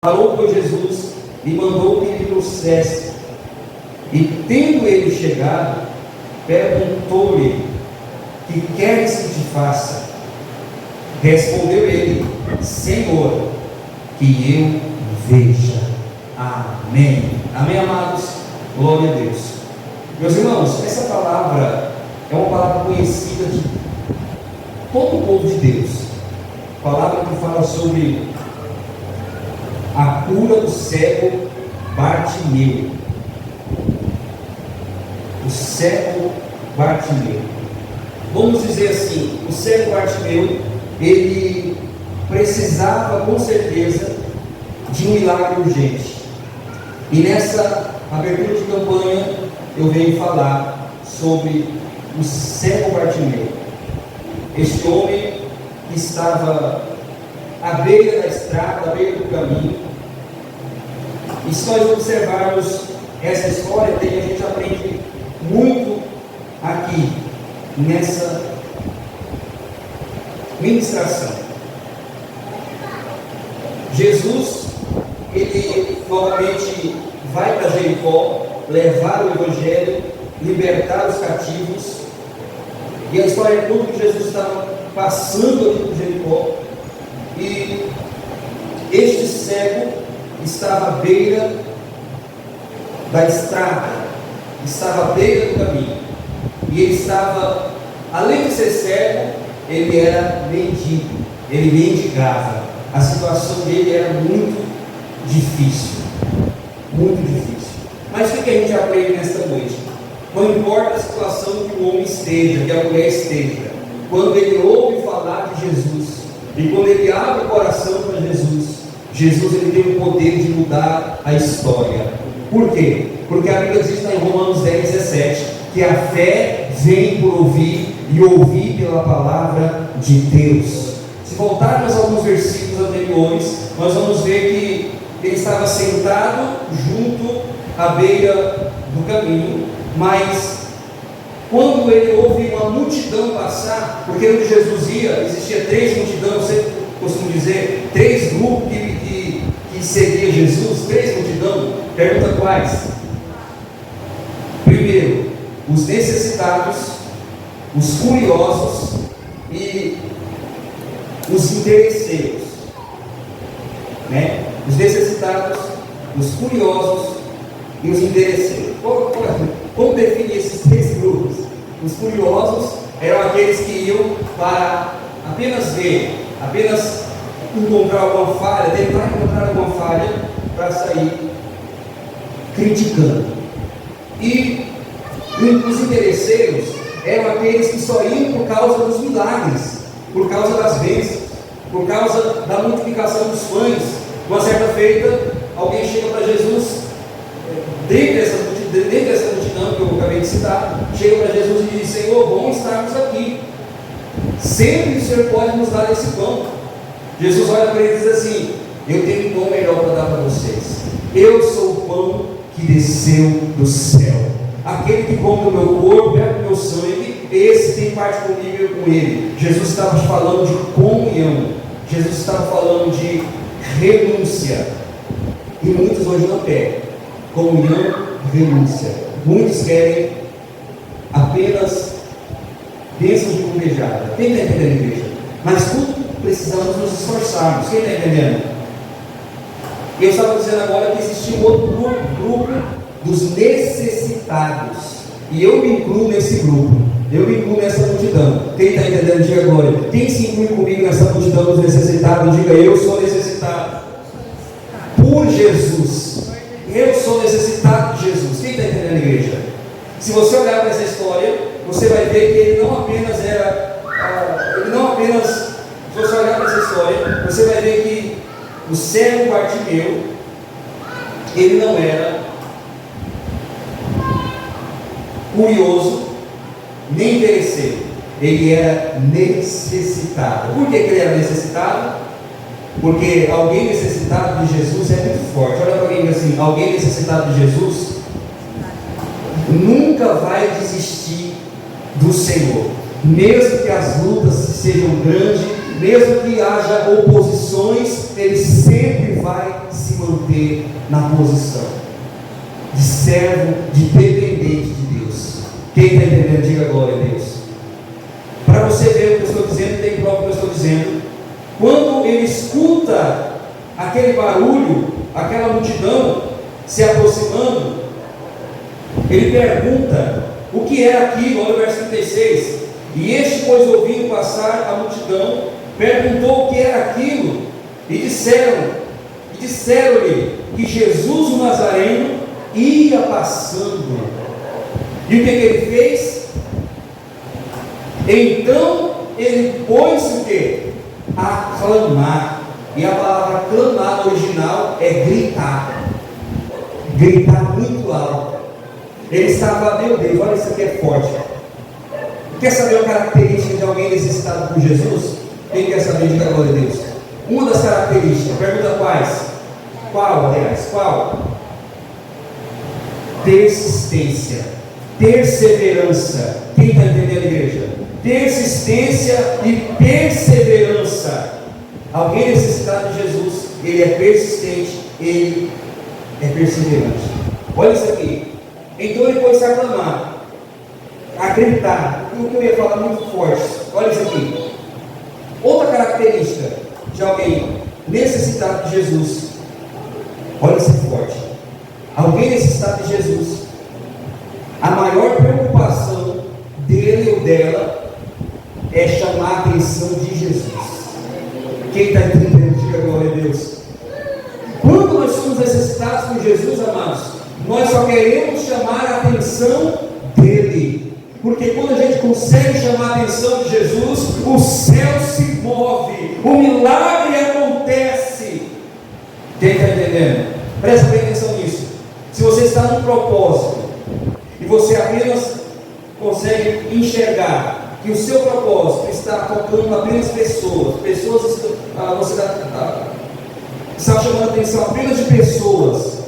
falou com Jesus e mandou que ele trouxesse. E tendo ele chegado, perguntou-lhe: que queres que te faça? Respondeu ele: Senhor, que eu veja. Amém. Amém, amados? Glória a Deus. Meus irmãos, essa palavra é uma palavra conhecida de todo o povo de Deus. Palavra que fala sobre a cura do cego Bartimeu. O cego Bartimeu. Vamos dizer assim, o cego Bartimeu, ele precisava com certeza de um milagre urgente. E nessa abertura de campanha eu venho falar sobre o cego Bartimeu. Este homem que estava à beira da estrada, à beira do caminho. E se nós observarmos essa história, a gente aprende muito aqui nessa ministração. Jesus, ele novamente vai para Jericó, levar o evangelho, libertar os cativos. E a história é tudo que Jesus estava passando ali por Jericó. E este cego estava à beira da estrada, estava à beira do caminho. E ele estava, além de ser cego, ele era mendigo, ele mendigava. A situação dele era muito difícil, muito difícil. Mas o que a gente aprende nesta noite? Não importa a situação que o homem esteja, que a mulher esteja, quando ele ouve falar de Jesus, e quando ele abre o coração para Jesus, Jesus ele tem o poder de mudar a história. Por quê? Porque a Bíblia diz lá em Romanos 10:17, que a fé vem por ouvir e ouvir pela palavra de Deus. Se voltarmos a alguns versículos anteriores, nós vamos ver que ele estava sentado junto à beira do caminho, mas quando ele ouve uma multidão passar, porque onde Jesus ia, existia 3 multidões, você costuma dizer, 3 grupos que seguia Jesus, 3 multidões. Pergunta quais? Primeiro, os necessitados, os curiosos e os interesseiros, né? Os necessitados, os curiosos e os interesseiros. Como definir esses 3 grupos? Os curiosos eram aqueles que iam para apenas ver, apenas encontrar alguma falha, tentar encontrar alguma falha para sair criticando. E os interesseiros eram aqueles que só iam por causa dos milagres, por causa das bênçãos, por causa da multiplicação dos pães. Uma certa feita, alguém chega para Jesus, dentre essa multidão que eu acabei de citar, chega para Jesus e diz: Senhor, bom estarmos aqui, sempre o Senhor pode nos dar esse pão. Jesus olha para ele e diz assim: eu tenho um pão melhor para dar para vocês. Eu sou o pão que desceu do céu. Aquele que come o meu corpo, bebe o meu sangue, esse tem parte comigo e eu com ele. Jesus estava falando de comunhão, Jesus estava falando de renúncia. E muitos hoje não querem comunhão, renúncia. Muitos querem apenas bênçãos de bujada. Quem está entendendo, igreja? Mas tudo precisamos nos esforçarmos. Quem está entendendo? Eu estava dizendo agora que existia um outro grupo dos necessitados, e eu me incluo nesse grupo, eu me incluo nessa multidão. Quem está entendendo, diga glória. Quem se inclui comigo nessa multidão dos necessitados, diga: eu sou necessitado por Jesus. Eu sou necessitado de Jesus. Quem está entendendo, igreja? Se você olhar para essa história, você vai ver que ele não apenas era, se você olhar para essa história, você vai ver que o cego Bartimeu, ele não era curioso, nem interesseiro, ele era necessitado. Por que ele era necessitado? Porque alguém necessitado de Jesus é muito forte. Olha para alguém assim: alguém necessitado de Jesus nunca vai desistir do Senhor, mesmo que as lutas sejam grandes, mesmo que haja oposições, ele sempre vai se manter na posição de servo, de dependente de Deus. Quem está entendendo, diga glória a Deus. Para você ver o que eu estou dizendo, tem prova que eu estou dizendo. Quando ele escuta aquele barulho, aquela multidão se aproximando, ele pergunta o que era aquilo. Olha o verso 36. E este, pois, ouvindo passar a multidão, perguntou o que era aquilo, e disseram-lhe que Jesus o Nazareno ia passando. E o que ele fez? Então ele pôs-se o quê? A clamar. E a palavra clamar no original é gritar. Gritar muito alto. Ele estava, meu Deus, olha, isso aqui é forte. Quer saber a característica de alguém necessitado por Jesus? Quem quer saber? Diga glória a Deus. Uma das características, pergunta quais? Qual? Persistência, perseverança. Quem está entendendo, igreja? Persistência e perseverança. Alguém necessitado de Jesus, ele é persistente, ele é perseverante. Olha isso aqui. Então ele pôs-se a clamar, a gritar. E o que eu ia falar muito forte, olha isso aqui. Outra característica de alguém necessitado de Jesus, olha isso forte. Alguém necessitado de Jesus, a maior preocupação dele ou dela é chamar a atenção de Jesus. Quem está entendendo, diga glória a Deus. Quando nós somos necessitados por Jesus, amados, nós só queremos chamar a atenção dele. Porque quando a gente consegue chamar a atenção de Jesus, o céu se move, o milagre acontece. Quem está entendendo? Presta bem atenção nisso. Se você está num propósito e você apenas consegue enxergar que o seu propósito está tocando apenas pessoas, você está chamando a atenção apenas de pessoas,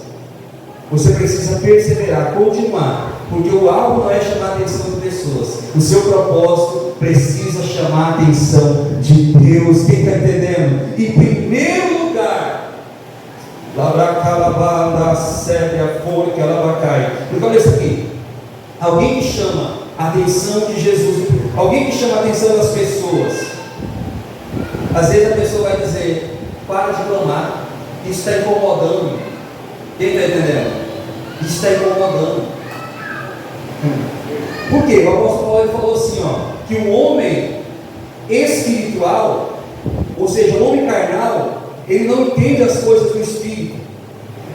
você precisa perseverar, continuar. Porque o alvo não é chamar a atenção de pessoas. O seu propósito precisa chamar a atenção de Deus. Quem está entendendo? Em primeiro lugar, porque olha isso aqui. Alguém que chama a atenção de Jesus, alguém que chama a atenção das pessoas, às vezes a pessoa vai dizer: para de clamar, isso está incomodando. Quem está entendendo? Isso está incomodando. Por quê? O apóstolo Paulo falou assim, que o homem espiritual, ou seja, o homem carnal, ele não entende as coisas do Espírito,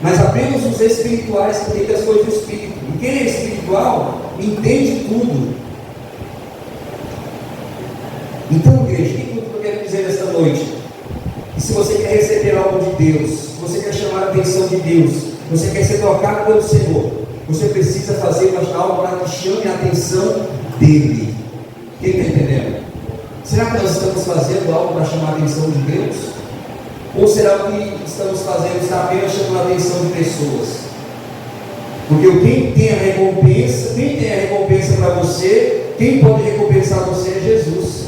mas apenas os espirituais entendem as coisas do Espírito. E quem é espiritual entende tudo. Então, igreja, o que eu quero dizer nesta noite? E se você quer receber algo de Deus, se você quer chamar a atenção de Deus, você quer ser tocado pelo Senhor, você precisa fazer algo para que chame a atenção dele. Quem está entendendo? Será que nós estamos fazendo algo para chamar a atenção de Deus? Ou será que o que estamos fazendo está apenas chamando a atenção de pessoas? Porque quem tem a recompensa para você, quem pode recompensar você é Jesus.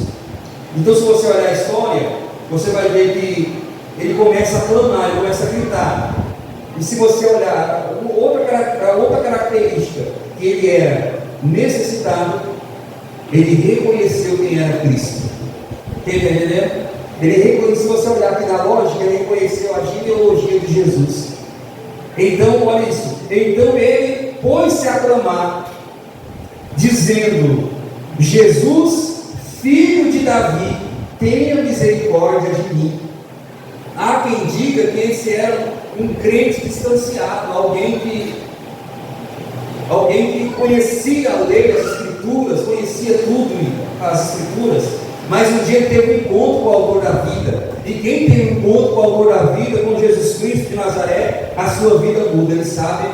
Então, se você olhar a história, você vai ver que ele começa a clamar, ele começa a gritar. E se você olhar outra característica, que ele era necessitado, ele reconheceu quem era Cristo. Quem está entendendo? Ele reconheceu, se você olhar aqui na lógica, ele reconheceu a genealogia de Jesus. Então, olha isso. Então ele pôs-se a clamar, dizendo: Jesus, filho de Davi, tenha misericórdia de mim. Há quem diga que esse era um crente distanciado, alguém que conhecia a lei, as escrituras, conhecia tudo as escrituras, mas um dia teve um encontro com o autor da vida. E quem tem um encontro com o autor da vida, com Jesus Cristo de Nazaré, a sua vida muda. Ele sabe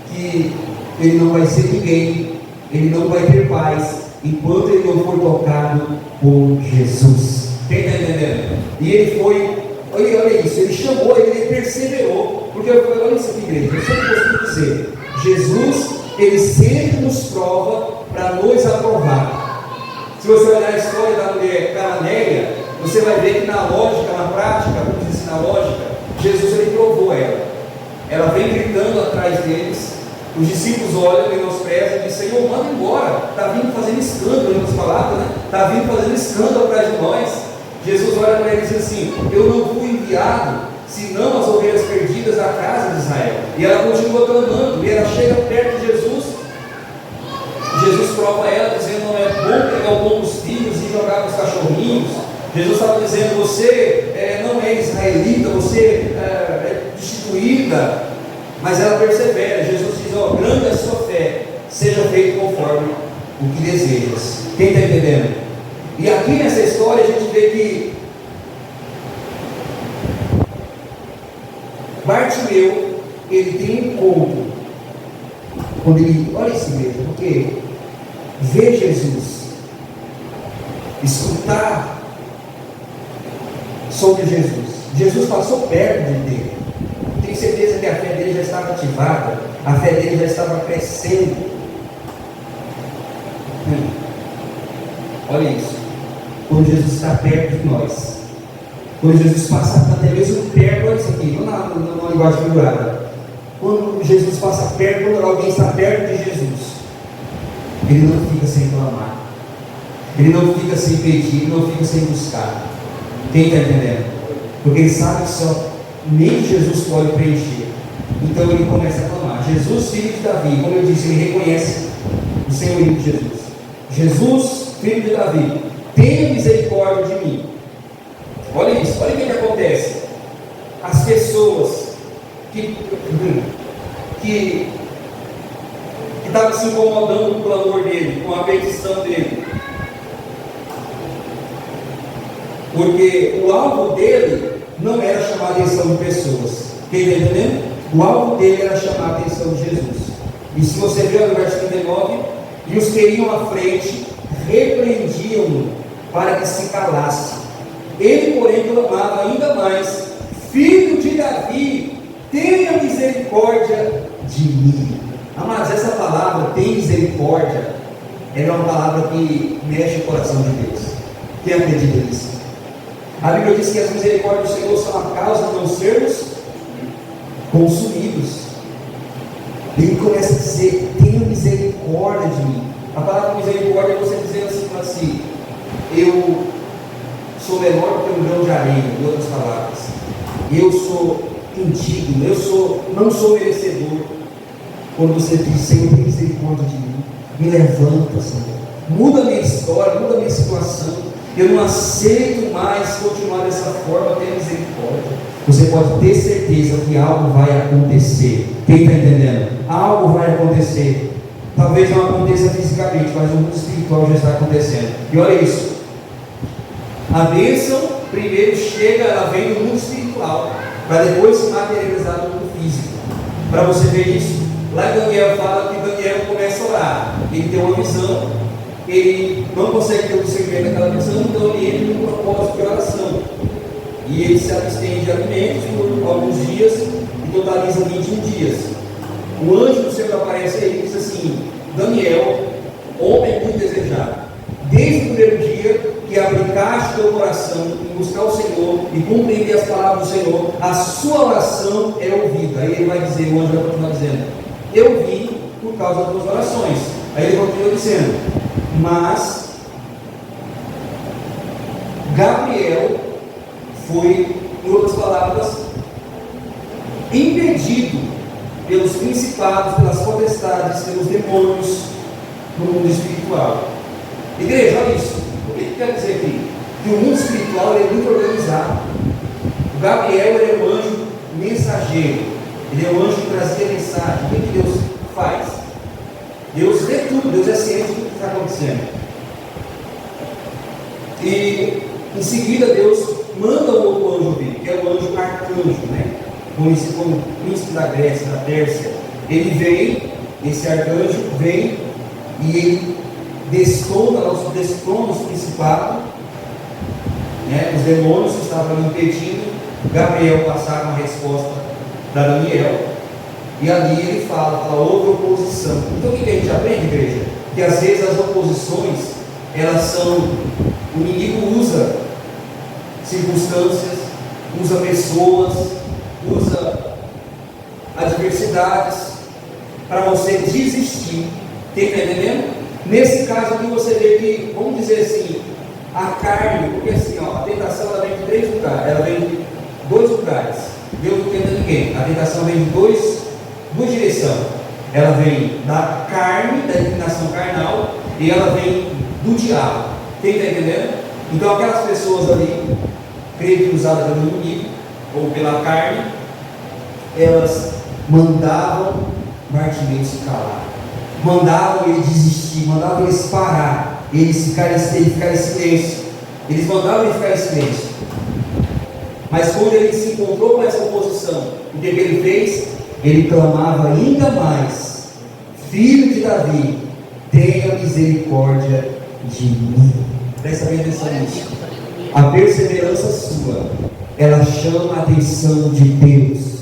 que ele não vai ser ninguém, ele não vai ter paz enquanto ele não for tocado por Jesus. Quem está entendendo? E ele foi, olha isso, ele chamou, ele perseverou. Porque olha isso aqui, igreja, eu sempre costumo dizer: Jesus, ele sempre nos prova para nos aprovar. Se você olhar a história da mulher cananeia, você vai ver que na lógica, na prática, vamos dizer assim, na lógica, Jesus ele provou ela. Ela vem gritando atrás deles. Os discípulos olham, menosprezam e dizem: Senhor, manda embora. Está vindo fazendo escândalo, em outras palavras, né? Está vindo fazendo escândalo atrás de nós. Jesus olha para ele e diz assim: eu não fui enviado senão as ovelhas perdidas da casa de Israel. E ela continua clamando. E ela chega perto de Jesus. Jesus prova ela, dizendo: não é bom pegar o pão dos filhos e jogar com os cachorrinhos. Jesus estava dizendo: você não é israelita, você é destituída. Mas ela persevera. Jesus diz: grande é a sua fé, seja feito conforme o que desejas. Quem está entendendo? E aqui nessa história a gente vê que Bartimeu, ele tem um encontro, quando ele, olha isso mesmo, porque ver Jesus, escutar sobre Jesus passou perto dele. Tenho certeza que a fé dele já estava ativada, a fé dele já estava crescendo. Olha isso, quando Jesus está perto de nós, quando Jesus passa até mesmo perto, olha isso aqui, não na linguagem figurada, quando Jesus passa perto, quando alguém está perto de Jesus, ele não fica sem clamar, ele não fica sem pedir, ele não fica sem buscar. Quem está entendendo? Porque ele sabe que só nem Jesus pode preencher. Então ele começa a clamar: Jesus, filho de Davi. Como eu disse, ele reconhece o senhorio de Jesus. Jesus, filho de Davi, tenha misericórdia de mim. Olha isso, olha o que acontece. As pessoas que estavam se incomodando com o clamor dele, com a petição dele, porque o alvo dele não era chamar a atenção de pessoas. Quem está entendendo? O alvo dele era chamar a atenção de Jesus. E se você ver no verso 39, e os que iam à frente repreendiam-no para que se calasse. Ele, porém, clamava ainda mais: Filho de Davi, tenha misericórdia de mim. Amados, essa palavra, tem misericórdia, é uma palavra que mexe o coração de Deus. Quem acredita nisso? A Bíblia diz que as misericórdias do Senhor são a causa de não sermos consumidos. Ele começa a dizer: tenha misericórdia de mim. A palavra misericórdia é você dizer assim para si: eu sou menor que um grão de areia, em outras palavras. Eu sou indigno, não sou merecedor. Quando você diz: Senhor, tem misericórdia de mim, me levanta, Senhor, muda a minha história, muda a minha situação. Eu não aceito mais continuar dessa forma, tenha misericórdia. Você pode ter certeza que algo vai acontecer. Quem está entendendo? Algo vai acontecer. Talvez não aconteça fisicamente, mas o mundo espiritual já está acontecendo. E olha isso, a bênção primeiro chega, ela vem do mundo espiritual, para depois se materializar no mundo físico. Para você ver isso, lá em Daniel fala que Daniel começa a orar. Ele tem uma visão, ele não consegue ter o discernimento daquela visão, então ele entra no propósito de oração. E ele se abstém de alimentos por alguns dias e totaliza 21 dias. O anjo do Senhor aparece aí e diz assim: Daniel, homem muito desejado, desde o primeiro dia que aplicaste teu coração em buscar o Senhor e compreender as palavras do Senhor, a sua oração é ouvida. Aí ele vai dizer, o anjo vai continuar dizendo: eu vim por causa das tuas orações. Aí ele continua dizendo: mas Gabriel foi, em outras palavras, impedido pelos principados, pelas potestades, pelos demônios no mundo espiritual. Igreja, olha isso. O que quer dizer aqui? Que o mundo espiritual é muito organizado. O Gabriel é um anjo mensageiro, ele é um anjo que trazia mensagem. O que Deus faz? Deus vê tudo, Deus é ciente de tudo que está acontecendo. E em seguida Deus manda um outro anjo vir, que é o anjo arcanjo, né? Conhecido como príncipe da Grécia, da Pérsia. Ele vem, esse arcanjo vem e ele destrona os principados, né? Os demônios que estavam impedindo Gabriel passar uma resposta para Daniel. E ali ele fala houve oposição. Então o que a gente aprende, igreja? Que às vezes as oposições, elas são, o inimigo usa circunstâncias, usa pessoas, usa adversidades para você desistir. Quem está entendendo? Nesse caso aqui você vê que, vamos dizer assim, a carne, porque assim, ó, a tentação ela vem de 3 lugares, ela vem de 2 lugares. Deus não tenta ninguém. A tentação vem de duas direções. Ela vem da carne, da inclinação carnal, e ela vem do diabo. Quem está entendendo? Então aquelas pessoas ali, creio que usadas pelo inimigo ou pela carne, elas mandavam Bartimeu se calar, mandavam ele desistir, mandavam ele parar, ele ficar em silêncio. Eles mandavam ele ficar em silêncio. Mas quando ele se encontrou com essa oposição, o que ele fez? Ele clamava ainda mais: Filho de Davi, tenha misericórdia de mim. Presta bem atenção nisso. A perseverança sua, ela chama a atenção de Deus.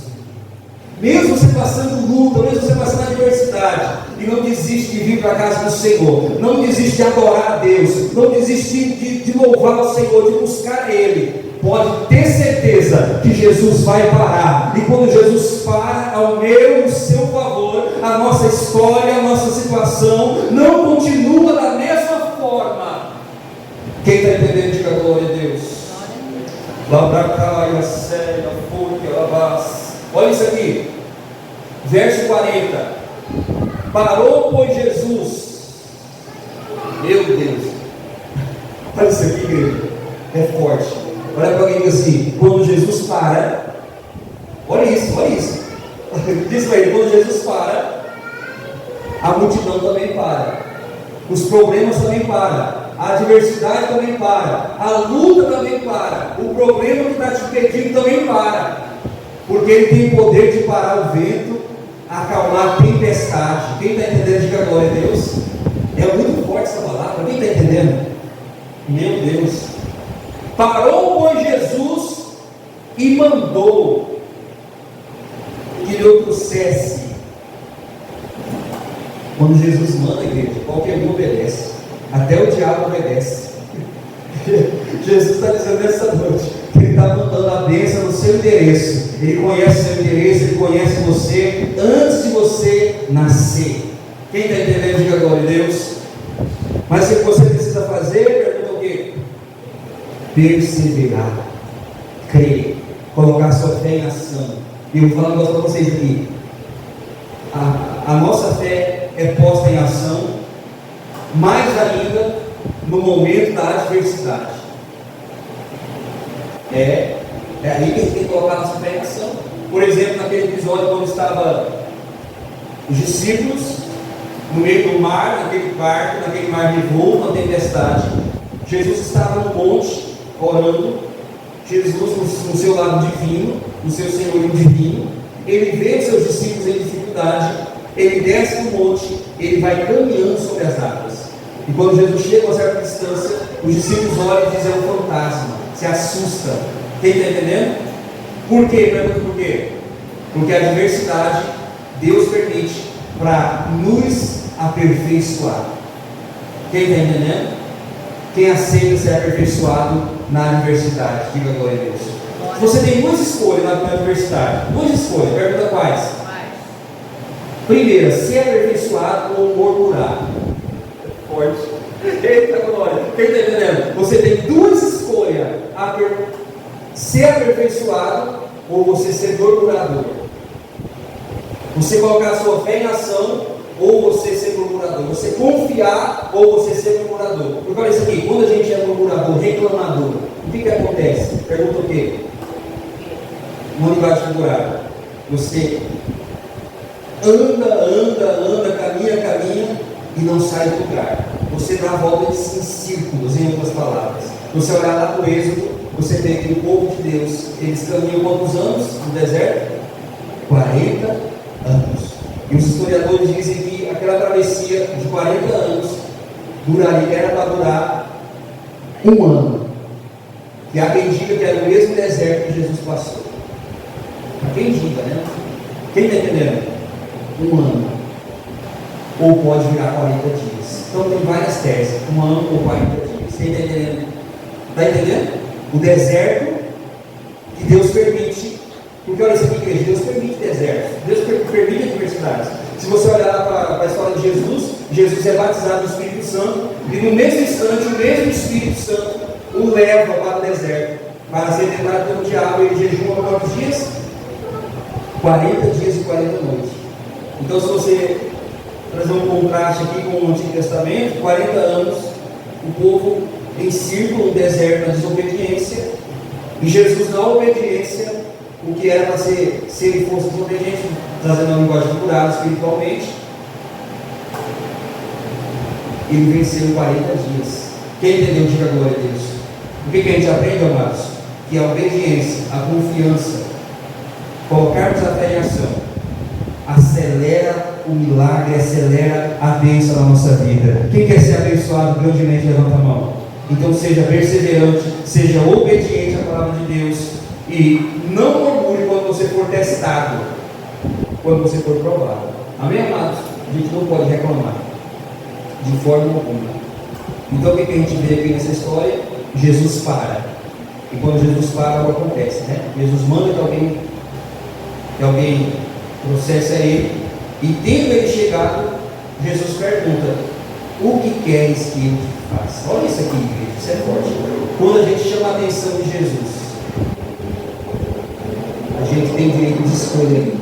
Mesmo você passando luta, mesmo você passando adversidade, e não desiste de vir para a casa do Senhor, não desiste de adorar a Deus, não desiste de louvar o Senhor, de buscar Ele, pode ter certeza que Jesus vai parar. E quando Jesus para ao meu e ao seu favor, a nossa história, a nossa situação não continua da mesma forma. Quem está entendendo, diga glória a Deus. Labracaia, séria, forte, alabás. Olha isso aqui, verso 40. Parou, pois, Jesus. Meu Deus, olha isso aqui, igreja, é forte. Olha para alguém e diz assim: quando Jesus para, olha isso, diz para ele: quando Jesus para, a multidão também para, os problemas também param, a adversidade também para, a luta também para, o problema que está te impedindo também para, porque Ele tem poder de parar o vento, acalmar a tempestade. Quem está entendendo, diga glória a Deus. É muito forte essa palavra. Quem está entendendo? Meu Deus. Parou, pois, Jesus e mandou que lhe trouxesse. Quando Jesus manda, igreja, qualquer um obedece, até o diabo obedece. Jesus está dizendo nessa noite que Ele está mandando a bênção no seu endereço. Ele conhece o seu endereço, Ele conhece você antes de você nascer. Quem está entendendo, diga glória a Deus. Mas o que você precisa fazer, pergunta o quê? Perseverar, crer, colocar sua fé em ação. E eu vou falar um negócio para vocês aqui. A nossa fé é posta em ação, mais ainda no momento da adversidade. É aí que a gente tem que colocar a nossa fé em ação. Por exemplo, naquele episódio quando estavam os discípulos no meio do mar, naquele barco, naquele mar revolto, na tempestade. Jesus estava no monte orando, Jesus no seu lado divino, no seu senhorio divino. Ele vê os seus discípulos em dificuldade, ele desce do monte, ele vai caminhando sobre as águas. E quando Jesus chega a uma certa distância, os discípulos olham e dizem: é um fantasma, se assusta. Quem está entendendo? Por quê? Pergunta por quê? Porque a adversidade Deus permite para nos aperfeiçoar. Quem está entendendo? Quem aceita ser aperfeiçoado na adversidade, diga glória a Deus. Você tem duas escolhas na adversidade, duas escolhas, pergunta quais? Primeira, ser aperfeiçoado ou murmurar. Forte. Eita glória. Quem está entendendo? Você tem duas escolhas: ser aperfeiçoado ou você ser murmurador. Você colocar a sua fé em ação ou você ser murmurador. Você confiar ou você ser murmurador. Porque olha isso aqui: quando a gente é murmurador, reclamador, o que acontece? Pergunta o quê? Onde vai te murmurar? Você anda, caminha e não sai do lugar. Você dá a volta em círculos, em outras palavras. Você olhar lá para o Êxodo, você vê que o povo de Deus, eles caminham quantos anos no deserto? 40 anos. E os historiadores dizem que aquela travessia de 40 anos era para durar um ano. E há quem diga que era o mesmo deserto que Jesus passou. Há quem diga, né? Quem está entendendo? Um ano. Ou pode virar 40 dias. Então tem várias teses: um ano ou 40 dias. Quem está entendendo? Está entendendo? O deserto que Deus permite Porque olha isso aqui, igreja, Deus permite desertos, Deus permite adversidades. Se você olhar para a história de Jesus, Jesus é batizado no Espírito Santo, e no mesmo instante, o mesmo Espírito Santo o leva para o deserto, para ser tentado pelo diabo. Ele jejua por quantos dias? 40 dias e 40 noites. Então, se você trazer um contraste aqui com o Antigo Testamento, 40 anos, o povo em círculo, no deserto, na desobediência, e Jesus na obediência, o que era para ser, se ele fosse desobediente, trazendo uma linguagem figurada espiritualmente, ele venceu 40 dias. Quem entendeu, diga glória a Deus. O que a gente aprende, amados? Que a obediência, a confiança, colocarmos a fé em ação, acelera o milagre, acelera a bênção na nossa vida. Quem quer ser abençoado grandemente, levanta a mão. Então seja perseverante, seja obediente à palavra de Deus, e não murmure quando você for testado, quando você for provado. Amém, amados? A gente não pode reclamar de forma alguma. Então o que a gente vê aqui nessa história? Jesus para, e quando Jesus para, algo acontece, né? Jesus manda que alguém processa ele, e tendo ele chegado, Jesus pergunta: o que queres que eu te faça? Olha isso aqui, igreja, isso é forte. Quando a gente chama a atenção de Jesus, a gente tem direito de escolha.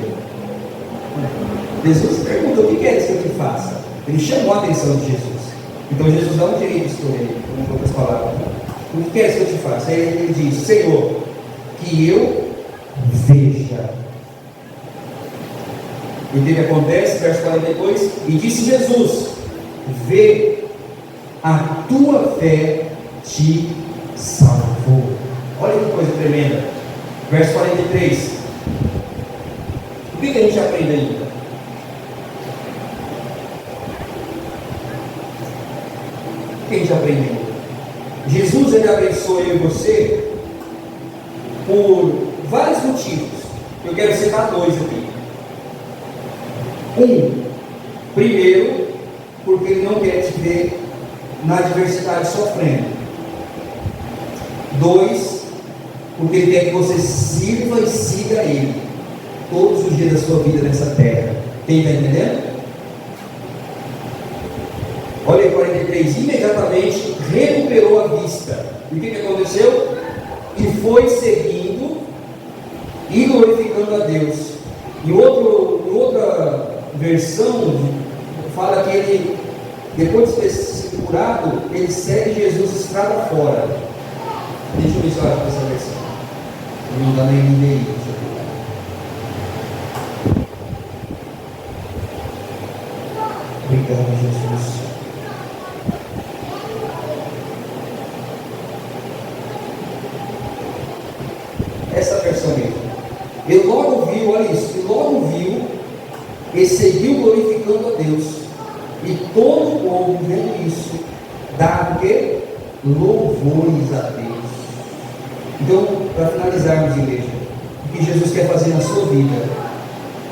Jesus pergunta: o que queres que eu te faça? Ele chamou a atenção de Jesus. Então Jesus dá um direito de escolha, com outras palavras. O que queres que eu te faça? Aí ele diz: Senhor, que eu veja. E o que acontece? Verso 42: e disse Jesus: vê, a tua fé te salvou. Olha que coisa tremenda. Verso 43. O que a gente aprende ainda? O que a gente aprende ainda? Jesus, ele abençoa eu e você por vários motivos. Eu quero citar dois aqui. Primeiro, porque ele não quer te ver na adversidade sofrendo. 2, porque ele quer que você sirva e siga ele todos os dias da sua vida nessa terra. Quem está entendendo? Olha aí, 43. Imediatamente recuperou a vista. E o que aconteceu? E foi seguindo e glorificando a Deus. Em outra versão, fala que ele, depois de ter sido curado, ele segue Jesus estrada fora. Deixa eu ver se eu acho essa versão. Não está na NVI. Obrigado, Jesus. Essa versão mesmo. Ele logo viu, olha isso, ele logo viu e seguiu glorificando a Deus. E todo o povo, vendo isso, dava o quê? Louvores a Deus. Então, para finalizarmos, igreja, o que Jesus quer fazer na sua vida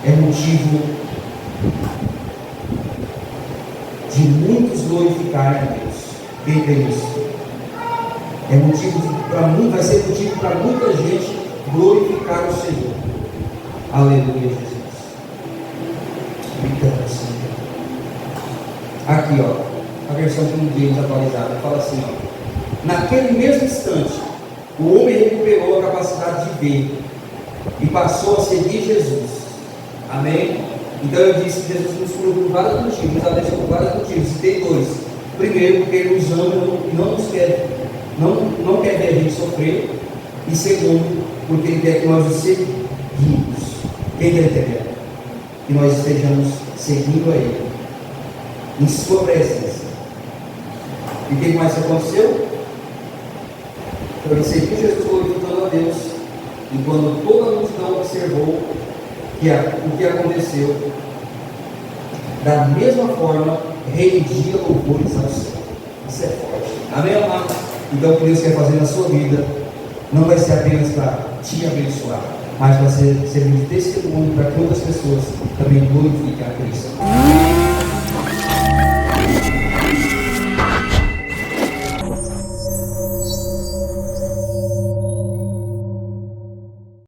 é motivo de muitos glorificarem a Deus. Quem crê nisso? É motivo para muito, vai ser motivo para muita gente glorificar o Senhor. Aleluia, Jesus. Obrigado, Senhor. Aqui, ó, a versão King James atualizada fala assim, ó: naquele mesmo instante, o homem recuperou a capacidade de ver e passou a seguir Jesus. Amém? Então eu disse que Jesus nos curou por vários motivos, nos abençoou por vários motivos. E tem dois. Primeiro, porque Ele nos ama e não quer ver a gente sofrer. E segundo, porque Ele quer que nós o seguimos. Quem quer entender? Que nós estejamos seguindo a Ele, em sua presença. E o que mais aconteceu? Ele seguiu Jesus glorificando a Deus. E quando toda a multidão observou o que aconteceu, da mesma forma rendia louvores ao Senhor. Isso é forte. Amém, amado? Então o que Deus quer fazer na sua vida não vai ser apenas para te abençoar, mas vai ser servir de testemunho para que outras pessoas também glorifiquem a Cristo.